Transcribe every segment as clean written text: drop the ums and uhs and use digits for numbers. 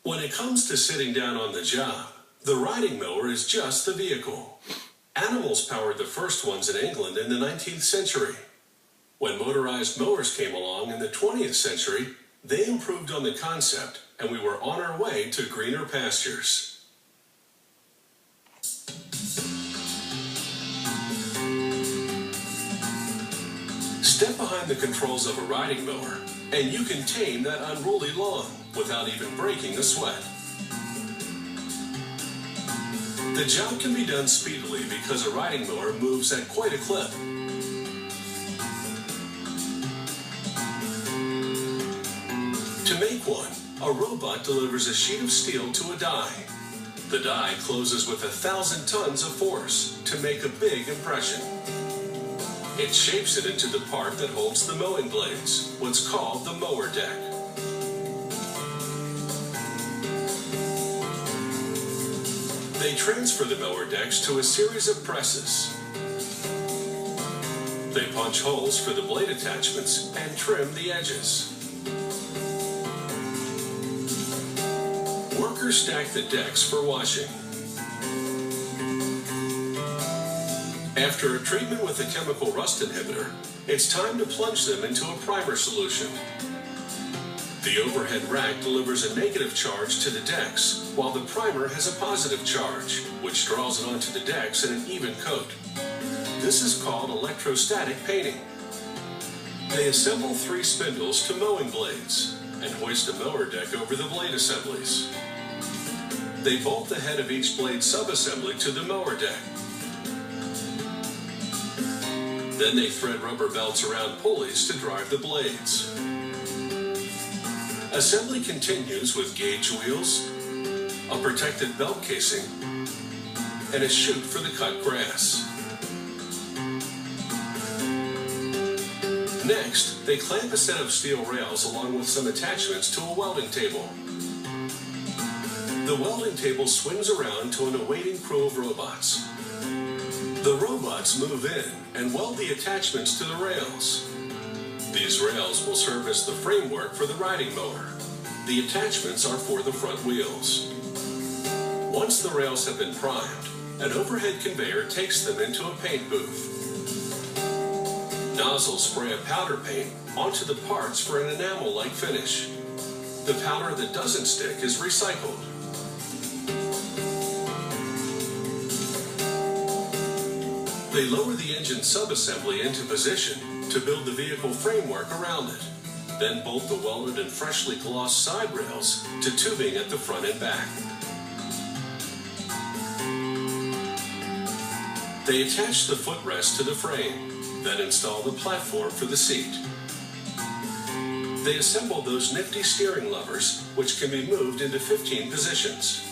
When it comes to sitting down on the job, the riding mower is just the vehicle. Animals powered the first ones in England in the 19th century. When motorized mowers came along in the 20th century, they improved on the concept, and we were on our way to greener pastures. Step behind the controls of a riding mower, and you can tame that unruly lawn without even breaking a sweat. The job can be done speedily because a riding mower moves at quite a clip. To make one, a robot delivers a sheet of steel to a die. The die closes with 1,000 tons of force to make a big impression. It shapes it into the part that holds the mowing blades, what's called the mower deck. They transfer the mower decks to a series of presses. They punch holes for the blade attachments and trim the edges. Workers stack the decks for washing. After a treatment with a chemical rust inhibitor, it's time to plunge them into a primer solution. The overhead rack delivers a negative charge to the decks, while the primer has a positive charge, which draws it onto the decks in an even coat. This is called electrostatic painting. They assemble 3 spindles to mowing blades and hoist a mower deck over the blade assemblies. They bolt the head of each blade subassembly to the mower deck. Then they thread rubber belts around pulleys to drive the blades. Assembly continues with gauge wheels, a protected belt casing, and a chute for the cut grass. Next, they clamp a set of steel rails along with some attachments to a welding table. The welding table swings around to an awaiting crew of robots. The robots move in and weld the attachments to the rails. These rails will serve as the framework for the riding mower. The attachments are for the front wheels. Once the rails have been primed, an overhead conveyor takes them into a paint booth. Nozzles spray a powder paint onto the parts for an enamel-like finish. The powder that doesn't stick is recycled. They lower the engine subassembly into position to build the vehicle framework around it, then bolt the welded and freshly glossed side rails to tubing at the front and back. They attach the footrest to the frame, then install the platform for the seat. They assemble those nifty steering levers, which can be moved into 15 positions.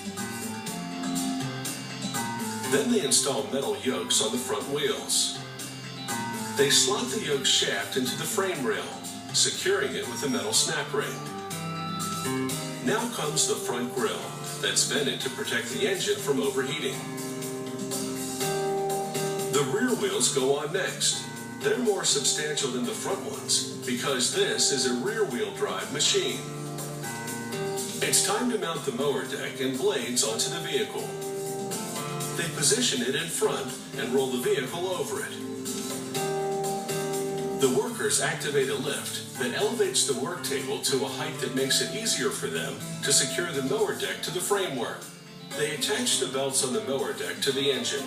Then they install metal yokes on the front wheels. They slot the yoke shaft into the frame rail, securing it with a metal snap ring. Now comes the front grille that's vented to protect the engine from overheating. The rear wheels go on next. They're more substantial than the front ones because this is a rear-wheel drive machine. It's time to mount the mower deck and blades onto the vehicle. They position it in front and roll the vehicle over it. The workers activate a lift that elevates the work table to a height that makes it easier for them to secure the mower deck to the framework. They attach the belts on the mower deck to the engine.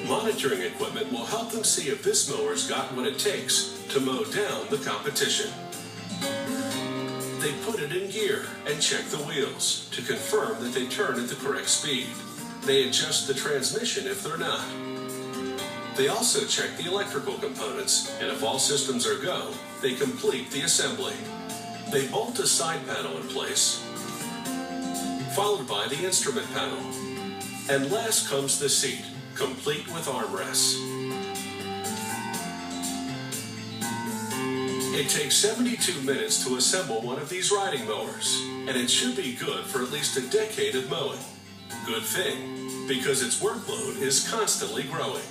Monitoring equipment will help them see if this mower's got what it takes to mow down the competition. They put it in gear and check the wheels to confirm that they turn at the correct speed. They adjust the transmission if they're not. They also check the electrical components, and if all systems are go, they complete the assembly. They bolt a side panel in place, followed by the instrument panel. And last comes the seat, complete with armrests. It takes 72 minutes to assemble one of these riding mowers, and it should be good for at least a decade of mowing. Good thing, because its workload is constantly growing.